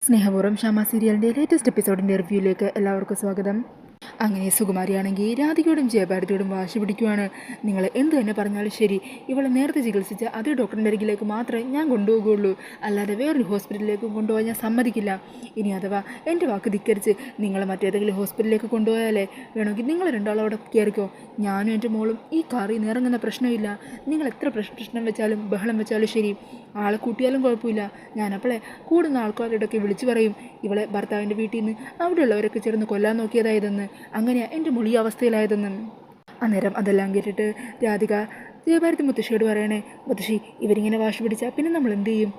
സ്നേഹപൂർവ്വം ഷാമ സീരിയലിൻ്റെ ലേറ്റസ്റ്റ് എപ്പിസോഡിൻ്റെ റിവ്യൂയിലേക്ക് എല്ലാവർക്കും സ്വാഗതം. അങ്ങനെ സുകുമാരിയാണെങ്കിൽ രാധികയോടും ജയഭാരതിയോടും വാശി പിടിക്കുവാണ്. നിങ്ങൾ എന്ത് തന്നെ പറഞ്ഞാലും ശരി, ഇവളെ നേരത്തെ ചികിത്സിച്ച അതേ ഡോക്ടറിൻ്റെ അരികിലേക്ക് മാത്രമേ ഞാൻ കൊണ്ടുപോകുകയുള്ളൂ, അല്ലാതെ വേറൊരു ഹോസ്പിറ്റലിലേക്കും കൊണ്ടുപോകാൻ ഞാൻ സമ്മതിക്കില്ല. ഇനി അഥവാ എൻ്റെ വാക്ക് ധിക്കരിച്ച് നിങ്ങൾ മറ്റേതെങ്കിലും ഹോസ്പിറ്റലിലേക്ക് കൊണ്ടുപോയാലേ വേണമെങ്കിൽ നിങ്ങൾ രണ്ടാളും അവിടെ കയറിക്കോ. ഞാനും എൻ്റെ മോളും ഈ കാറിൽ നിന്ന് ഇറങ്ങുന്ന പ്രശ്നമില്ല. നിങ്ങൾ എത്ര പ്രശ്നം വെച്ചാലും ബഹളം വെച്ചാലും ശരി, ആളെ കൂട്ടിയാലും കുഴപ്പമില്ല. ഞാനപ്പോളെ കൂടുന്ന ആൾക്കാരോടൊക്കെ വിളിച്ചു പറയും ഇവളെ ഭർത്താവിൻ്റെ വീട്ടിൽ നിന്ന് അവിടെയുള്ളവരൊക്കെ ചേർന്ന് കൊല്ലാൻ നോക്കിയതായതെന്ന്, അങ്ങനെയാണ് എൻ്റെ മുളിയ അവസ്ഥയിലായതെന്ന്. അന്നേരം അതെല്ലാം കേട്ടിട്ട് രാധിക ജയഭാരതി മുത്തശ്ശിയോട് പറയണേ, മുത്തശ്ശി ഇവരിങ്ങനെ വാശി പിടിച്ചാൽ പിന്നെ നമ്മൾ എന്ത് ചെയ്യും?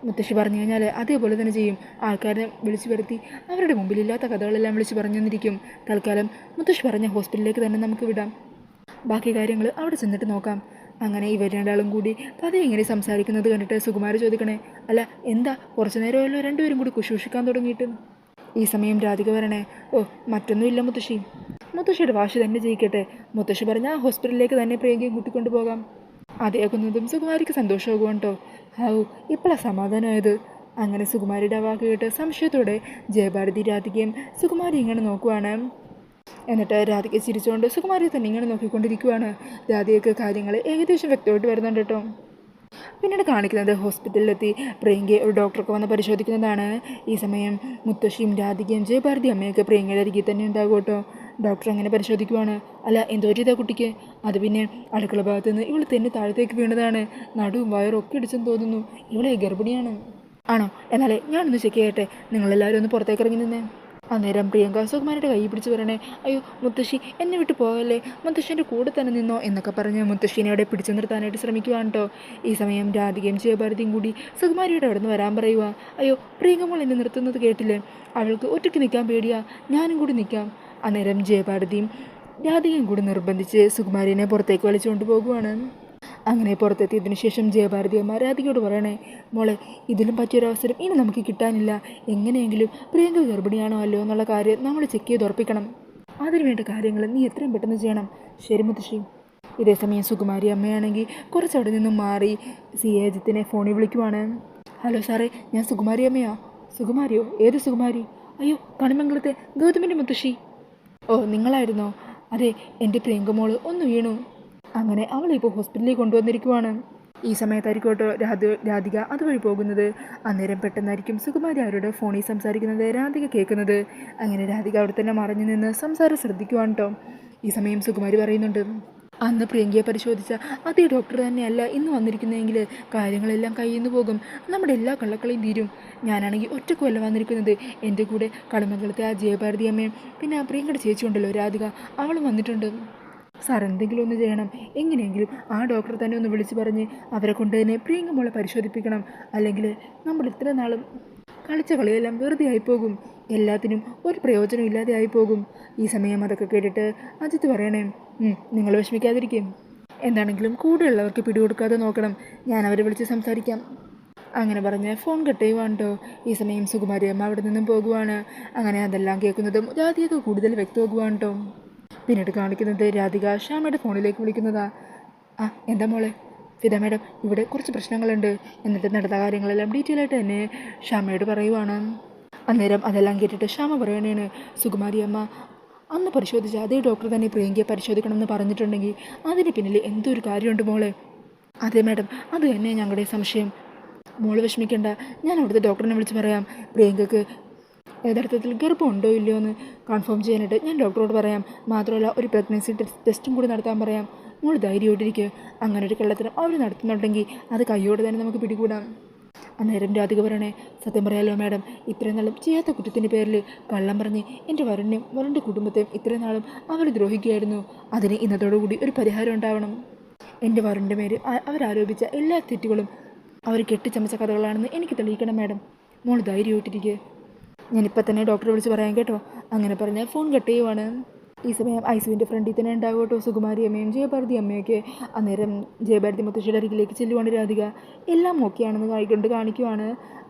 മുത്തശ്ശി പറഞ്ഞു കഴിഞ്ഞാൽ അതേപോലെ തന്നെ ചെയ്യും. ആൾക്കാരെ വിളിച്ചു വരുത്തി അവരുടെ മുമ്പിലില്ലാത്ത കഥകളെല്ലാം വിളിച്ച് പറഞ്ഞു തന്നിരിക്കും. തൽക്കാലം മുത്തശ്ശി പറഞ്ഞ ഹോസ്പിറ്റലിലേക്ക് തന്നെ നമുക്ക് വിടാം, ബാക്കി കാര്യങ്ങൾ അവിടെ ചെന്നിട്ട് നോക്കാം. അങ്ങനെ ഇവർ രണ്ടാളും കൂടി പതിയെ ഇങ്ങനെ സംസാരിക്കുന്നത് കണ്ടിട്ട് സുകുമാരി ചോദിക്കണേ, അല്ല എന്താ കുറച്ചു നേരമല്ലോ രണ്ടുപേരും കൂടി കുശൂഷിക്കാൻ തുടങ്ങിയിട്ട്? ഈ സമയം രാധിക പറയണേ, ഓ മറ്റൊന്നുമില്ല മുത്തശ്ശി, മുത്തശ്ശിയുടെ വാശി തന്നെ ജയിക്കട്ടെ. മുത്തശ്ശി പറഞ്ഞ ആ ഹോസ്പിറ്റലിലേക്ക് തന്നെ പ്രിയങ്കയും കൂട്ടിക്കൊണ്ടു പോകാം. അതേക്കുന്നതും സുകുമാരിക്ക് സന്തോഷമാകുവാൻ കേട്ടോ. ഹൗ ഇപ്പോഴാണ് സമാധാനമായത്. അങ്ങനെ സുകുമാരിയുടെ വാക്ക് കേട്ട് സംശയത്തോടെ ജയഭാരതി രാധികയും സുകുമാരി ഇങ്ങനെ നോക്കുവാണ്. എന്നിട്ട് രാധിക ചിരിച്ചുകൊണ്ട് സുകുമാരി തന്നെ ഇങ്ങനെ നോക്കിക്കൊണ്ടിരിക്കുവാണ്. രാധികയ്ക്ക് കാര്യങ്ങൾ ഏകദേശം വ്യക്തമായിട്ട് വരുന്നുണ്ട് കേട്ടോ. പിന്നീട് കാണിക്കുന്നത് ഹോസ്പിറ്റലിലെത്തി പ്രിയങ്കയെ ഒരു ഡോക്ടർക്ക് വന്ന് പരിശോധിക്കുന്നതാണ്. ഈ സമയം മുത്തശ്ശിയും രാധികയും ജയഭാരതി അമ്മയൊക്കെ പ്രിയങ്കയുടെ അരികിൽ തന്നെ ഉണ്ടാകും കേട്ടോ. ഡോക്ടർ അങ്ങനെ പരിശോധിക്കുവാണ്. അല്ല എന്തോ ചെയ്താൽ കുട്ടിക്ക്? അത് പിന്നെ അടുക്കള ഭാഗത്ത് നിന്ന് ഇവൾ തന്നെ താഴത്തേക്ക് വീണതാണ്. നടുവും വയറും ഒക്കെ ഇടിച്ചെന്ന് തോന്നുന്നു. ഇവളെ ഗർഭിണിയാണ്. ആണോ? എന്നാലേ ഞാനൊന്ന് ചെക്ക് ചെയ്യട്ടെ, നിങ്ങളെല്ലാവരും ഒന്ന് പുറത്തേക്ക് ഇറങ്ങി നിന്നേ. അന്നേരം പ്രിയങ്ക സുകുമാരിയുടെ കൈ പിടിച്ച് പറയണേ, അയ്യോ മുത്തശ്ശി എന്നെ വിട്ട് പോകല്ലേ, മുത്തശ്ശൻ്റെ കൂടെ തന്നെ നിന്നോ എന്നൊക്കെ പറഞ്ഞ് മുത്തശ്ശീനെ അവിടെ പിടിച്ചു നിർത്താനായിട്ട് ശ്രമിക്കുവാണ് കേട്ടോ. ഈ സമയം രാധികയും ജയഭാരതിയും കൂടി സുകുമാരിയുടെ അവിടെ നിന്ന് വരാൻ പറയുക. അയ്യോ പ്രിയങ്ക മോൾ എന്നെ നിർത്തുന്നത് കേട്ടില്ലേ, അവൾക്ക് ഒറ്റയ്ക്ക് നിൽക്കാൻ പേടിയാ, ഞാനും കൂടി നിൽക്കാം. അന്നേരം ജയഭാരതിയും രാധികയും കൂടി നിർബന്ധിച്ച് സുകുമാരിനെ പുറത്തേക്ക് വലിച്ചുകൊണ്ട് പോകുവാണ്. അങ്ങനെ പുറത്തെത്തിയതിനു ശേഷം ജയഭാരതി അമ്മ രാധികയോട് പറയണേ, മോളെ ഇതിലും പറ്റിയൊരവസരം ഇനി നമുക്ക് കിട്ടാനില്ല. എങ്ങനെയെങ്കിലും പ്രിയങ്ക ഗർഭിണിയാണോ അല്ലോ എന്നുള്ള കാര്യം നമ്മൾ ചെക്ക് ചെയ്ത് ഉറപ്പിക്കണം. അതിനുവേണ്ട കാര്യങ്ങൾ നീ എത്രയും പെട്ടെന്ന് ചെയ്യണം. ശരി മുത്തശ്ശി. ഇതേസമയം സുകുമാരി അമ്മയാണെങ്കിൽ കുറച്ചവിടെ നിന്നും മാറി സിയേജിത്തിനെ ഫോണിൽ വിളിക്കുവാണ്. ഹലോ സാറേ, ഞാൻ സുകുമാരി അമ്മയാ. സുകുമാരിയോ? ഏത് സുകുമാരി? അയ്യോ കണിമംഗലത്തെ ഗൗതമിൻ്റെ മുത്തശ്ശി. ഓ നിങ്ങളായിരുന്നോ? അതെ, എൻ്റെ പ്രിയങ്ക മോള് ഒന്ന് വീണു, അങ്ങനെ അവളിപ്പോൾ ഹോസ്പിറ്റലിൽ കൊണ്ടുവന്നിരിക്കുവാണ്. ഈ സമയത്തായിരിക്കും കേട്ടോ രാധിക അതുവഴി പോകുന്നത്. അന്നേരം പെട്ടെന്നായിരിക്കും സുകുമാരി അവരുടെ ഫോണിൽ സംസാരിക്കുന്നത് രാധിക കേൾക്കുന്നത്. അങ്ങനെ രാധിക അവിടെ തന്നെ മറഞ്ഞു നിന്ന് സംസാരം ശ്രദ്ധിക്കുവാണ് കേട്ടോ. ഈ സമയം സുകുമാരി പറയുന്നുണ്ട്, അന്ന് പ്രിയങ്കയെ പരിശോധിച്ച അതേ ഡോക്ടർ തന്നെയല്ല ഇന്ന് വന്നിരിക്കുന്നതെങ്കിൽ കാര്യങ്ങളെല്ലാം കയ്യിൽ നിന്ന് പോകും, നമ്മുടെ എല്ലാ കള്ളക്കളയും തീരും. ഞാനാണെങ്കിൽ ഒറ്റക്കുമല്ല വന്നിരിക്കുന്നത്, എൻ്റെ കൂടെ കളമംഗലത്തെ ആ ജയഭാരതി അമ്മയും പിന്നെ ആ പ്രിയങ്കയുടെ ചേച്ചി ഉണ്ടല്ലോ രാധിക, അവളും വന്നിട്ടുണ്ട്. സാർ എന്തെങ്കിലും ഒന്ന് ചെയ്യണം, എങ്ങനെയെങ്കിലും ആ ഡോക്ടറെ തന്നെ ഒന്ന് വിളിച്ച് പറഞ്ഞ് അവരെ കൊണ്ട് തന്നെ പ്രിയങ്ക മോളെ പരിശോധിപ്പിക്കണം. അല്ലെങ്കിൽ നമ്മൾ ഇത്ര നാളും കളിച്ച കളിയെല്ലാം വെറുതെ ആയിപ്പോകും, എല്ലാത്തിനും ഒരു പ്രയോജനം ഇല്ലാതെ ആയിപ്പോകും. ഈ സമയം അതൊക്കെ കേട്ടിട്ട് അജിത്ത് പറയണേ, നിങ്ങൾ വിഷമിക്കാതിരിക്കും, എന്താണെങ്കിലും കൂടെയുള്ളവർക്ക് പിടികൊടുക്കാതെ നോക്കണം, ഞാൻ അവരെ വിളിച്ച് സംസാരിക്കാം. അങ്ങനെ പറഞ്ഞ് ഫോൺ കട്ട് ചെയ്യുവാണ് കേട്ടോ. ഈ സമയം സുകുമാരി അമ്മ അവിടെ നിന്നും പോകുവാണ്. അങ്ങനെ അതെല്ലാം കേൾക്കുന്നതും രാധികയ്ക്ക് കൂടുതൽ വ്യക്തമാകുവാണ് കേട്ടോ. പിന്നീട് കാണിക്കുന്നത് രാധിക ശ്യാമയുടെ ഫോണിലേക്ക് വിളിക്കുന്നതാ. ആ എന്താ മോളെ? ഫിദ മാഡം, ഇവിടെ കുറച്ച് പ്രശ്നങ്ങളുണ്ട്. എന്നിട്ട് നടന്ന കാര്യങ്ങളെല്ലാം ഡീറ്റെയിൽ ആയിട്ട് തന്നെ ശ്യാമയോട് പറയുവാണ്. അന്നേരം അതെല്ലാം കേട്ടിട്ട് ശ്യാമ പറയണേണ്, സുകുമാരി അമ്മ അന്ന് പരിശോധിച്ച അതേ ഡോക്ടർ തന്നെ പ്രിയങ്കയെ പരിശോധിക്കണമെന്ന് പറഞ്ഞിട്ടുണ്ടെങ്കിൽ അതിന് പിന്നിൽ എന്തൊരു കാര്യമുണ്ട് മോളെ? അതെ മാഡം, അത് തന്നെ ഞങ്ങളുടെ സംശയം. മോള് വിഷമിക്കേണ്ട, ഞാൻ അവിടുത്തെ ഡോക്ടറിനെ വിളിച്ച് പറയാം. പ്രിയങ്കയ്ക്ക് യഥാർത്ഥത്തിൽ ഗർഭമുണ്ടോ ഇല്ലയോ എന്ന് കൺഫേം ചെയ്യാനായിട്ട് ഞാൻ ഡോക്ടറോട് പറയാം. മാത്രമല്ല ഒരു പ്രഗ്നൻസി ടെസ്റ്റും കൂടി നടത്താൻ പറയാം. മോൾ ധൈര്യമായിട്ടിരിക്കുക. അങ്ങനെ ഒരു കള്ളത്തരം അവർ നടത്തുന്നുണ്ടെങ്കിൽ അത് കയ്യോടെ തന്നെ നമുക്ക് പിടികൂടാം. അന്നേരം രാധിക പറയണേ, സത്യം പറയാലോ മാഡം, ഇത്രയും നാളും ചെയ്യാത്ത കുറ്റത്തിൻ്റെ പേരിൽ കള്ളം പറഞ്ഞ് എൻ്റെ വരുണിൻ്റെ കുടുംബത്തെയും ഇത്രയും നാളും അവർ ദ്രോഹിക്കുകയായിരുന്നു. അതിന് ഇന്നത്തോടുകൂടി ഒരു പരിഹാരം ഉണ്ടാവണം. എൻ്റെ വരുണിൻ്റെ മേൽ അവരാരോപിച്ച എല്ലാ തെറ്റുകളും അവർ കെട്ടിച്ചമച്ച കഥകളാണെന്ന് എനിക്ക് തെളിയിക്കണം മാഡം. മോൾ ധൈര്യമായിട്ടിരിക്കുക. ഞാനിപ്പോൾ തന്നെ ഡോക്ടറെ വിളിച്ച് പറയാം കേട്ടോ. അങ്ങനെ പറഞ്ഞാൽ ഫോൺ കട്ട് ചെയ്യുവാണ്. ഈ സമയം ഐസുവിൻ്റെ ഫ്രണ്ടിൽ തന്നെ ഉണ്ടാകും കേട്ടോ സുകുമാരി അമ്മയും ജയഭാരതി അമ്മയൊക്കെ. അന്നേരം ജയഭാരതി മുത്തശ്ശിയുടെ അരികിലേക്ക് ചെല്ലുവാണ് രാധിക. എല്ലാം ഓക്കെയാണെന്ന് കാണിക്കുവാണ്.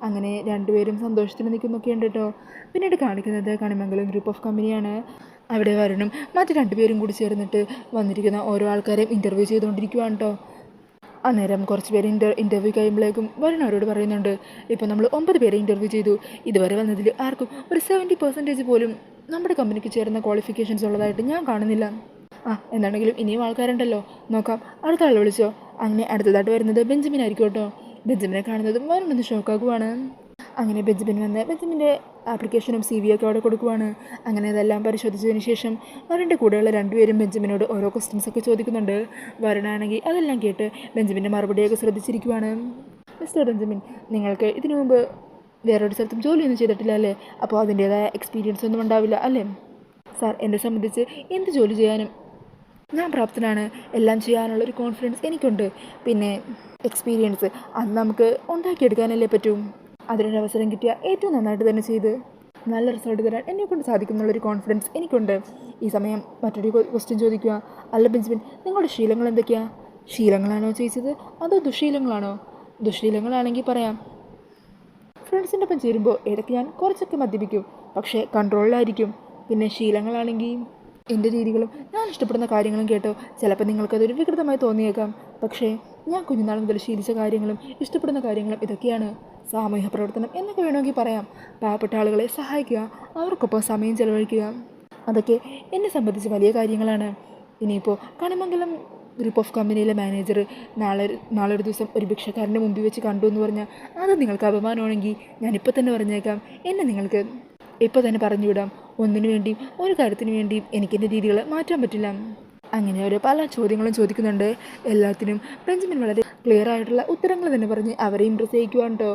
അങ്ങനെ രണ്ടുപേരും സന്തോഷത്തിന് നിൽക്കുന്നൊക്കെ ഉണ്ട് കേട്ടോ. പിന്നീട് കാണിക്കുന്നത് കണിമംഗലം ഗ്രൂപ്പ് ഓഫ് കമ്പനിയാണ്. അവിടെ വരണം മറ്റു രണ്ടുപേരും കൂടി ചേർന്നിട്ട് വന്നിരിക്കുന്ന ഓരോ ആൾക്കാരെയും ഇൻ്റർവ്യൂ ചെയ്തുകൊണ്ടിരിക്കുവാണ് കേട്ടോ. അന്നേരം കുറച്ച് പേര് ഇൻ്റർവ്യൂ കഴിയുമ്പോഴേക്കും വരുൺ അവരോട് പറയുന്നുണ്ട്, ഇപ്പോൾ നമ്മൾ 9 പേരെ ഇൻ്റർവ്യൂ ചെയ്തു, ഇതുവരെ വന്നതിൽ ആർക്കും ഒരു 70% പോലും നമ്മുടെ കമ്പനിക്ക് ചേർന്ന ക്വാളിഫിക്കേഷൻസ് ഉള്ളതായിട്ട് ഞാൻ കാണുന്നില്ല. എന്താണെങ്കിലും ഇനിയും ആൾക്കാരുണ്ടല്ലോ, നോക്കാം, അടുത്ത ആൾ വിളിച്ചോ. അങ്ങനെ അടുത്തതായിട്ട് വരുന്നത് ബെഞ്ചമിൻ ആയിരിക്കും കേട്ടോ. ബെഞ്ചമിനെ കാണുന്നതും വരുണെന്ന് ഷോക്കാകുവാണ്. അങ്ങനെ ബെഞ്ചമിൻ വന്ന് ബെഞ്ചമിൻ്റെ ആപ്ലിക്കേഷനും CV ഒക്കെ അവിടെ കൊടുക്കുവാണ്. അങ്ങനെ അതെല്ലാം പരിശോധിച്ചതിന് ശേഷം വരുണിൻ്റെ കൂടെയുള്ള രണ്ടുപേരും ബെഞ്ചമിനോട് ഓരോ ക്വസ്റ്റ്യൻസ് ഒക്കെ ചോദിക്കുന്നുണ്ട്. വരുണാണെങ്കിൽ അതെല്ലാം കേട്ട് ബെഞ്ചമിൻ്റെ മറുപടിയൊക്കെ ശ്രദ്ധിച്ചിരിക്കുവാണ്. മിസ്റ്റർ ബെഞ്ചമിൻ, നിങ്ങൾക്ക് ഇതിനു മുമ്പ് വേറൊരു സ്ഥലത്തും ജോലിയൊന്നും ചെയ്തിട്ടില്ല അല്ലേ? അപ്പോൾ അതിൻ്റേതായ എക്സ്പീരിയൻസ് ഒന്നും ഉണ്ടാവില്ല അല്ലേ? സാർ, എന്നെ സംബന്ധിച്ച് എന്ത് ജോലി ചെയ്യാനും ഞാൻ പ്രാപ്തനാണ്. എല്ലാം ചെയ്യാനുള്ളൊരു കോൺഫിഡൻസ് എനിക്കുണ്ട്. പിന്നെ എക്സ്പീരിയൻസ് അത് നമുക്ക് ഉണ്ടാക്കിയെടുക്കാനല്ലേ പറ്റും. അതിനൊരവസരം കിട്ടിയാൽ ഏറ്റവും നന്നായിട്ട് തന്നെ ചെയ്ത് നല്ല റിസൾട്ട് തരാൻ എന്നെക്കൊണ്ട് സാധിക്കുമെന്നുള്ളൊരു കോൺഫിഡൻസ് എനിക്കുണ്ട്. ഈ സമയം മറ്റൊരു ക്വസ്റ്റ്യൻ ചോദിക്കുക. അല്ല ബെഞ്ചമിൻ, നിങ്ങളുടെ ശീലങ്ങൾ എന്തൊക്കെയാണ്? ശീലങ്ങളാണോ ചോദിച്ചത്, അതോ ദുശീലങ്ങളാണോ? ദുശീലങ്ങളാണെങ്കിൽ പറയാം, ഫ്രണ്ട്സിൻ്റെ ഒപ്പം ചേരുമ്പോൾ ഇടയ്ക്ക് ഞാൻ കുറച്ചൊക്കെ മദ്യപിക്കും, പക്ഷേ കൺട്രോളിലായിരിക്കും. പിന്നെ ശീലങ്ങളാണെങ്കിൽ എൻ്റെ രീതികളും ഞാൻ ഇഷ്ടപ്പെടുന്ന കാര്യങ്ങളും കേട്ടോ. ചിലപ്പോൾ നിങ്ങൾക്കതൊരു വികൃതമായി തോന്നിയേക്കാം, പക്ഷേ ഞാൻ കുഞ്ഞുനാൾ മുതൽ ശീലിച്ച കാര്യങ്ങളും ഇഷ്ടപ്പെടുന്ന കാര്യങ്ങളും ഇതൊക്കെയാണ്. സാമൂഹ്യ പ്രവർത്തനം എന്നൊക്കെ വേണമെങ്കിൽ പറയാം. പാവപ്പെട്ട ആളുകളെ സഹായിക്കുക, അവർക്കൊപ്പം സമയം ചെലവഴിക്കുക, അതൊക്കെ എന്നെ സംബന്ധിച്ച് വലിയ കാര്യങ്ങളാണ്. ഇനിയിപ്പോൾ കണിമംഗലം ഗ്രൂപ്പ് ഓഫ് കമ്പനിയിലെ മാനേജർ നാളെ ഒരു ദിവസം ഒരു ഭിക്ഷക്കാരൻ്റെ മുമ്പിൽ വെച്ച് കണ്ടു എന്ന് പറഞ്ഞാൽ അത് നിങ്ങൾക്ക് അപമാനമാണെങ്കിൽ ഞാനിപ്പോൾ തന്നെ പറഞ്ഞേക്കാം, എന്നെ നിങ്ങൾക്ക് ഇപ്പോൾ തന്നെ പറഞ്ഞുവിടാം. ഒന്നിനു വേണ്ടിയും ഒരു കാര്യത്തിന് വേണ്ടിയും എനിക്കെൻ്റെ രീതികൾ മാറ്റാൻ പറ്റില്ല. അങ്ങനെ ഒരു പല ചോദ്യങ്ങളും ചോദിക്കുന്നുണ്ട്. എല്ലാത്തിനും ബെഞ്ചമിൻ വളരെ ക്ലിയർ ആയിട്ടുള്ള ഉത്തരങ്ങൾ തന്നെ പറഞ്ഞ് അവരെ ഇമ്പ്രസ് ചെയ്യിക്കുവാണ് കേട്ടോ.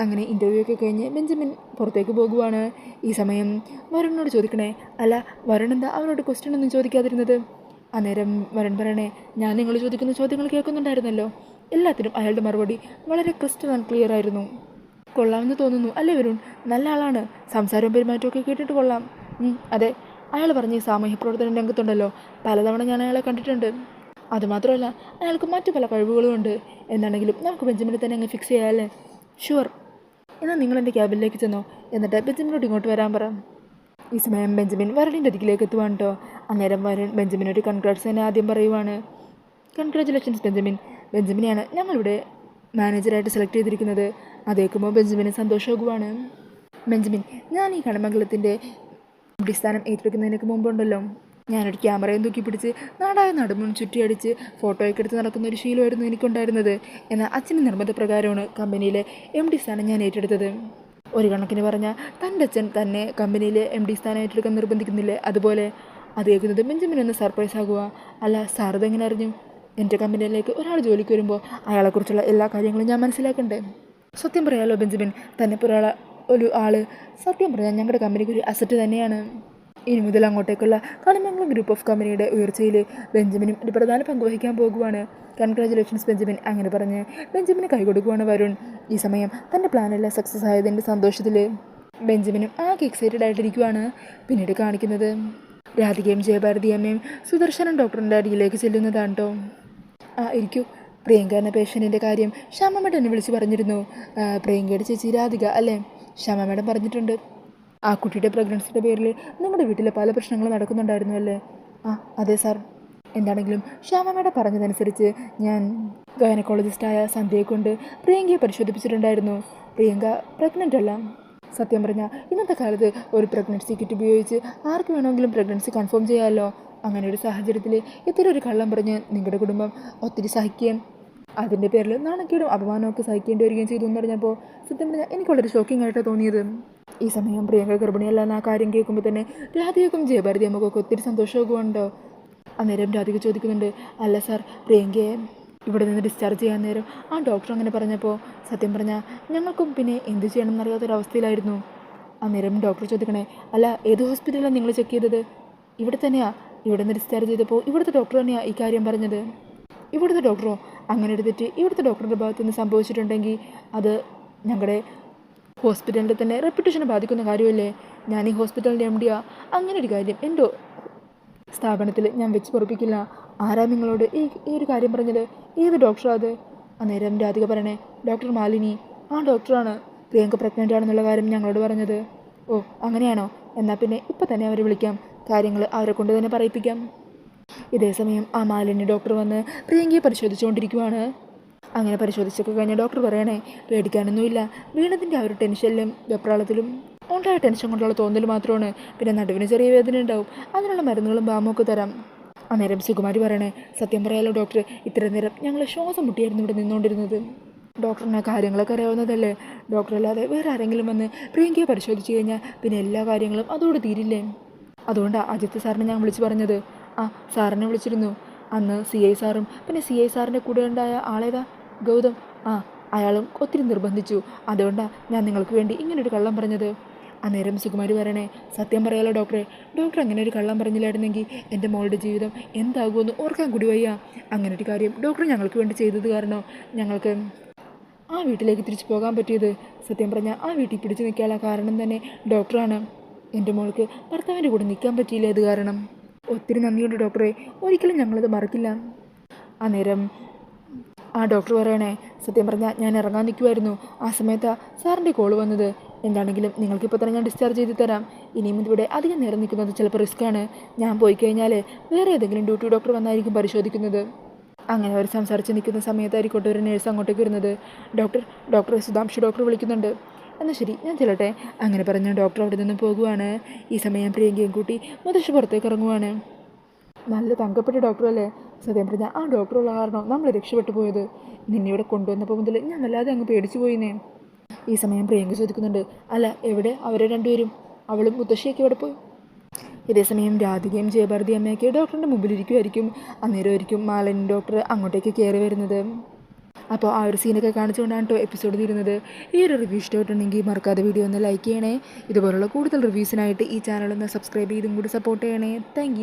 അങ്ങനെ ഇൻ്റർവ്യൂ ഒക്കെ കഴിഞ്ഞ് ബെഞ്ചമിൻ പുറത്തേക്ക് പോകുവാണ്. ഈ സമയം വരുണിനോട് ചോദിക്കണേ, അല്ല വരുൺ എന്താ അവനോട് ക്വസ്റ്റ്യൻ ഒന്നും ചോദിക്കാതിരുന്നത്? അന്നേരം വരുൺ പറയണേ, ഞാൻ നിങ്ങൾ ചോദിക്കുന്ന ചോദ്യങ്ങൾ കേൾക്കുന്നുണ്ടായിരുന്നല്ലോ. എല്ലാത്തിനും അയാളുടെ മറുപടി വളരെ ക്രിസ്റ്റൽ ആൻഡ് ക്ലിയർ ആയിരുന്നു. കൊള്ളാമെന്ന് തോന്നുന്നു അല്ലേ വരുൺ? നല്ല ആളാണ്, സംസാരവും പെരുമാറ്റമൊക്കെ കേട്ടിട്ട് കൊള്ളാം. അതെ, അയാൾ പറഞ്ഞ് സാമൂഹ്യ പ്രവർത്തന രംഗത്തുണ്ടല്ലോ, പലതവണ ഞാൻ അയാളെ കണ്ടിട്ടുണ്ട്. അതുമാത്രമല്ല അയാൾക്ക് മറ്റു പല കഴിവുകളും ഉണ്ട്. എന്താണെങ്കിലും നമുക്ക് ബെഞ്ചമിനെ തന്നെ അങ്ങ് ഫിക്സ് ചെയ്യാമല്ലേ? ഷുവർ. എന്നാൽ നിങ്ങളെൻ്റെ ക്യാബിനിലേക്ക് ചെന്നോ, എന്നിട്ട് ബെഞ്ചമിനോട് ഇങ്ങോട്ട് വരാൻ പറ. ഈ സമയം ബെഞ്ചമിൻ വരുണിൻ്റെ അരികിലേക്ക് എത്തുവാണ് കേട്ടോ. അന്നേരം വരുൺ ബെഞ്ചമിനൊരു കൺഗ്രാറ്റ്സ് തന്നെ ആദ്യം പറയുവാണ്. കൺഗ്രാറ്റുലേഷൻസ് ബെഞ്ചമിൻ, ബെഞ്ചമിനെയാണ് ഞങ്ങളിവിടെ മാനേജറായിട്ട് സെലക്ട് ചെയ്തിരിക്കുന്നത്. അതേക്കുമ്പോൾ ബെഞ്ചമിന് സന്തോഷമാകുവാണ്. ബെഞ്ചമിൻ, ഞാൻ ഈ കണിമംഗലത്തിൻ്റെ സ്ഥാനം ഏറ്റെടുക്കുന്നതിനൊക്കെ മുമ്പുണ്ടല്ലോ, ഞാനൊരു ക്യാമറയും തൂക്കി പിടിച്ച് നാടായ നടുമുൻ ചുറ്റിയടിച്ച് ഫോട്ടോയൊക്കെ എടുത്ത് നടക്കുന്ന ഒരു ശീലമായിരുന്നു എനിക്കുണ്ടായിരുന്നത്. എന്നാൽ അച്ഛൻ്റെ നിർബന്ധപ്രകാരമാണ് കമ്പനിയിലെ MD സ്ഥാനം ഞാൻ ഏറ്റെടുത്തത്. ഒരു കണക്കിന് പറഞ്ഞാൽ തൻ്റെ അച്ഛൻ തന്നെ കമ്പനിയിലെ MD സ്ഥാനം ഏറ്റെടുക്കാൻ നിർബന്ധിക്കുന്നില്ലേ, അതുപോലെ അത് കേൾക്കുന്നത് ബെഞ്ചമിനൊന്ന് സർപ്രൈസ് ആകുക. അല്ല സാർ ഇതെങ്ങനെ അറിഞ്ഞു? എൻ്റെ കമ്പനിയിലേക്ക് ഒരാൾ ജോലിക്ക് വരുമ്പോൾ അയാളെക്കുറിച്ചുള്ള എല്ലാ കാര്യങ്ങളും ഞാൻ മനസ്സിലാക്കണ്ടേ? സത്യം പറയാലോ ബെഞ്ചമിൻ, തന്നെ ഒരു ആൾ സത്യം പറഞ്ഞാൽ ഞങ്ങളുടെ കമ്പനിക്ക് ഒരു അസറ്റ് തന്നെയാണ്. ഇനി മുതൽ അങ്ങോട്ടേക്കുള്ള കണിമംഗലം ഗ്രൂപ്പ് ഓഫ് കമ്പനിയുടെ ഉയർച്ചയിൽ ബെഞ്ചമിനും ഒരു പ്രധാന പങ്ക് വഹിക്കാൻ പോകുവാണ്. Congratulations Benjamin. അങ്ങനെ പറഞ്ഞ് ബെഞ്ചമിന് കൈകൊടുക്കുവാണ് വരുൺ. ഈ സമയം തൻ്റെ പ്ലാനെല്ലാം സക്സസ് ആയതിൻ്റെ സന്തോഷത്തിൽ ബെഞ്ചമിനും ആകെ എക്സൈറ്റഡ് ആയിട്ടിരിക്കുവാണ്. പിന്നീട് കാണിക്കുന്നത് രാധികയും ജയഭാരതി അമ്മയും സുദർശനം ഡോക്ടറിൻ്റെ അടിയിലേക്ക് ചെല്ലുന്നതാണ് കേട്ടോ. ഇരിക്കൂ. പ്രിയങ്ക എന്ന പേഷ്യൻറ്റിൻ്റെ കാര്യം ശ്യാമ മേഡം എന്നെ വിളിച്ച് പറഞ്ഞിരുന്നു. പ്രിയങ്കയുടെ ചേച്ചി രാധിക അല്ലേ? ശ്യാമ മേഡം പറഞ്ഞിട്ടുണ്ട്. ആ കുട്ടിയുടെ പ്രഗ്നൻസിയുടെ പേരിൽ നിങ്ങളുടെ വീട്ടിൽ പല പ്രശ്നങ്ങളും നടക്കുന്നുണ്ടായിരുന്നു അല്ലേ? അതെ സാർ. എന്താണെങ്കിലും ശ്യാമ മേഡം പറഞ്ഞതനുസരിച്ച് ഞാൻ ഗൈനക്കോളജിസ്റ്റായ സന്ധ്യയെ കൊണ്ട് പ്രിയങ്കയെ പരിശോധിപ്പിച്ചിട്ടുണ്ടായിരുന്നു. പ്രിയങ്ക പ്രഗ്നൻ്റ് അല്ല. സത്യം പറഞ്ഞാൽ ഇന്നത്തെ കാലത്ത് ഒരു പ്രഗ്നൻസി കിറ്റ് ഉപയോഗിച്ച് ആർക്ക് വേണമെങ്കിലും പ്രഗ്നൻസി കൺഫേം ചെയ്യാമല്ലോ. അങ്ങനെ ഒരു സാഹചര്യത്തിൽ ഇത്തരം ഒരു കള്ളം പറഞ്ഞ് നിങ്ങളുടെ കുടുംബം ഒത്തിരി സഹിക്കുകയും അതിൻ്റെ പേരിൽ നാണക്കേടും അപമാനമൊക്കെ സഹിക്കേണ്ടി വരികയും ചെയ്തു എന്ന് പറഞ്ഞപ്പോൾ സത്യം പറഞ്ഞാൽ എനിക്ക് വളരെ ഷോക്കിംഗ് ആയിട്ടാണ് തോന്നിയത്. ഈ സമയം പ്രിയങ്ക ഗർഭിണിയല്ല എന്ന ആ കാര്യം കേൾക്കുമ്പോൾ തന്നെ രാധികയ്ക്കും ജയഭാരതി അമ്മക്കൊക്കെ ഒത്തിരി സന്തോഷമാകുന്നുണ്ടോ. അന്നേരം രാധിക ചോദിക്കുന്നുണ്ട്, അല്ല സാർ, പ്രിയങ്കയെ ഇവിടെ നിന്ന് ഡിസ്ചാർജ് ചെയ്യാൻ നേരം ആ ഡോക്ടർ അങ്ങനെ പറഞ്ഞപ്പോൾ സത്യം പറഞ്ഞാൽ ഞങ്ങൾക്കും പിന്നെ എന്ത് ചെയ്യണം എന്നറിയാത്തൊരവസ്ഥയിലായിരുന്നു. അന്നേരം ഡോക്ടർ ചോദിക്കണേ, അല്ല ഏത് ഹോസ്പിറ്റലാണ് നിങ്ങൾ ചെക്ക് ചെയ്തത്? ഇവിടെ തന്നെയാണ്. ഇവിടെ നിന്ന് ഡിസ്ചാർജ് ചെയ്തപ്പോൾ ഇവിടുത്തെ ഡോക്ടർ തന്നെയാണ് ഈ കാര്യം പറഞ്ഞത്. ഇവിടുത്തെ ഡോക്ടറോ? അങ്ങനെ ഒരു തെറ്റ് ഇവിടുത്തെ ഡോക്ടറുടെ ഭാഗത്ത് നിന്ന് സംഭവിച്ചിട്ടുണ്ടെങ്കിൽ അത് ഞങ്ങളുടെ ഹോസ്പിറ്റലിൻ്റെ തന്നെ റെപ്യൂട്ടേഷനെ ബാധിക്കുന്ന കാര്യമല്ലേ? ഞാൻ ഈ ഹോസ്പിറ്റലിൻ്റെ MD. അങ്ങനെ ഒരു കാര്യം എൻ്റെ സ്ഥാപനത്തിൽ ഞാൻ വെച്ച് പൊറപ്പിക്കില്ല. ആരാ നിങ്ങളോട് ഈ ഒരു കാര്യം പറഞ്ഞത്? ഏത് ഡോക്ടറാണ് അത്? അന്നേരം രാധിക പറയണേ, ഡോക്ടർ മാലിനി. ആ ഡോക്ടറാണ് പ്രിയങ്ക പ്രഗ്നൻ്റ് ആണെന്നുള്ള കാര്യം ഞങ്ങളോട് പറഞ്ഞത്. ഓ അങ്ങനെയാണോ? എന്നാൽ പിന്നെ ഇപ്പം തന്നെ അവരെ വിളിക്കാം, കാര്യങ്ങൾ അവരെ കൊണ്ട് തന്നെ പറയിപ്പിക്കാം. ഇതേ സമയം ആ മാലിന്യ ഡോക്ടർ വന്ന് പ്രിയങ്കയെ പരിശോധിച്ചുകൊണ്ടിരിക്കുവാണ്. അങ്ങനെ പരിശോധിച്ചൊക്കെ കഴിഞ്ഞ ഡോക്ടർ പറയണേ പേടിക്കാനൊന്നുമില്ല, വീണതിൻ്റെ ആ ഒരു ടെൻഷനിലും വെപ്രാളത്തിലും ഉണ്ടായ ടെൻഷൻ കൊണ്ടുള്ള തോന്നൽ മാത്രമാണ്. പിന്നെ നടുവിന് ചെറിയ വേദന ഉണ്ടാവും, അതിനുള്ള മരുന്നുകളും ബാമൊക്കെ തരാം. അന്നേരം സുകുമാരി പറയണേ സത്യം പറയാലോ ഡോക്ടർ, ഇത്ര നേരം ഞങ്ങൾ ശ്വാസം മുട്ടിയായിരുന്നു ഇവിടെ നിന്നുകൊണ്ടിരുന്നത്. ഡോക്ടറിന് കാര്യങ്ങളൊക്കെ അറിയാവുന്നതല്ലേ, ഡോക്ടറല്ലാതെ വേറെ ആരെങ്കിലും വന്ന് പ്രിയങ്കയെ പരിശോധിച്ച് കഴിഞ്ഞാൽ പിന്നെ എല്ലാ കാര്യങ്ങളും അതോടെ തീരില്ലേ. അതുകൊണ്ടാണ് അജിത്ത് സാറിനെ ഞാൻ വിളിച്ച് പറഞ്ഞത്. ആ സാറിനെ വിളിച്ചിരുന്നു അന്ന് CI സാറും പിന്നെ CI സാറിൻ്റെ കൂടെ ഉണ്ടായ ആളേതാ ഗൗതം, ആ അയാളും ഒത്തിരി നിർബന്ധിച്ചു. അതുകൊണ്ടാണ് ഞാൻ നിങ്ങൾക്ക് വേണ്ടി ഇങ്ങനൊരു കള്ളം പറഞ്ഞത്. അന്നേരം സുകുമാരി പറയണേ സത്യം പറയാലോ ഡോക്ടറെ, ഡോക്ടർ അങ്ങനെ ഒരു കള്ളം പറഞ്ഞില്ലായിരുന്നെങ്കിൽ എൻ്റെ മോളുടെ ജീവിതം എന്താകുമെന്ന് ഓർക്കാൻ കൂടി വയ്യ. അങ്ങനെ ഒരു കാര്യം ഡോക്ടർ ഞങ്ങൾക്ക് വേണ്ടി ചെയ്തത് കാരണം ഞങ്ങൾക്ക് ആ വീട്ടിലേക്ക് തിരിച്ചു പോകാൻ പറ്റിയത്. സത്യം പറഞ്ഞാൽ ആ വീട്ടിൽ പിടിച്ചു നിൽക്കാനുള്ള കാരണം തന്നെ ഡോക്ടറാണ്. എൻ്റെ മോൾക്ക് ഭർത്താവിൻ്റെ കൂടെ നിൽക്കാൻ പറ്റിയില്ല ഇത് കാരണം. ഒത്തിരി നന്ദിയുണ്ട് ഡോക്ടറെ, ഒരിക്കലും ഞങ്ങളത് മറക്കില്ല. അന്നേരം ആ ഡോക്ടർ പറയണേ സത്യം പറഞ്ഞാൽ ഞാൻ ഇറങ്ങാൻ നിൽക്കുമായിരുന്നു, ആ സമയത്താണ് സാറിൻ്റെ കോൾ വന്നത്. എന്താണെങ്കിലും നിങ്ങൾക്കിപ്പോൾ തന്നെ ഞാൻ ഡിസ്ചാർജ് ചെയ്ത് തരാം. ഇനിയും ഇതിവിടെ അധികം നേരം നിൽക്കുന്നത് ചിലപ്പോൾ റിസ്ക്കാണ്. ഞാൻ പോയി കഴിഞ്ഞാൽ വേറെ ഏതെങ്കിലും ഡ്യൂട്ടി ഡോക്ടർ വന്നായിരിക്കും പരിശോധിക്കുന്നത്. അങ്ങനെ അവർ സംസാരിച്ച് നിൽക്കുന്ന സമയത്തായിരിക്കട്ടെ ഒരു നേഴ്സ് അങ്ങോട്ടേക്ക് വരുന്നത്. ഡോക്ടർ സുധാംശു ഡോക്ടർ വിളിക്കുന്നുണ്ട്. എന്നാൽ ശരി ഞാൻ ചെല്ലട്ടെ. അങ്ങനെ പറഞ്ഞ് ഡോക്ടർ അവിടെ നിന്നും പോകുവാണ്. ഈ സമയം പ്രിയങ്കയും കൂട്ടി മുതശ്ശി പുറത്തേക്ക് ഇറങ്ങുവാണ്. നല്ല തങ്കപ്പെട്ട ഡോക്ടറല്ലേ, സത്യം പറഞ്ഞാൽ ആ ഡോക്ടറുള്ള കാരണം നമ്മൾ രക്ഷപ്പെട്ടു പോയത്. നിന്നെ ഇവിടെ കൊണ്ടുവന്നപ്പോൾ മുതൽ ഞാൻ വല്ലാതെ അങ്ങ് പേടിച്ചു പോയിന്നേ. ഈ സമയം പ്രിയങ്ക ചോദിക്കുന്നുണ്ട്, അല്ല എവിടെ അവരെ രണ്ടുപേരും, അവളും മുത്തശ്ശിയൊക്കെ എവിടെ പോയി? ഇതേസമയം രാധികയും ജയഭാരതി അമ്മയൊക്കെ ഡോക്ടറിൻ്റെ മുമ്പിലിരിക്കുമായിരിക്കും. അന്നേരമായിരിക്കും മാലിനി ഡോക്ടർ അങ്ങോട്ടേക്ക് കയറി വരുന്നത്. അപ്പോൾ ആ ഒരു സീനൊക്കെ കാണിച്ചുകൊണ്ടാണ് കേട്ടോ എപ്പിസോഡ് തീരുന്നത്. ഈ ഒരു റിവ്യൂ ഇഷ്ടമായിട്ടുണ്ടെങ്കിൽ മറക്കാതെ വീഡിയോ ഒന്ന് ലൈക്ക് ചെയ്യണേ. ഇതുപോലുള്ള കൂടുതൽ റിവ്യൂസിനായിട്ട് ഈ ചാനലൊന്ന് സബ്സ്ക്രൈബ് ചെയ്തും കൂടി സപ്പോർട്ട് ചെയ്യണേ. താങ്ക്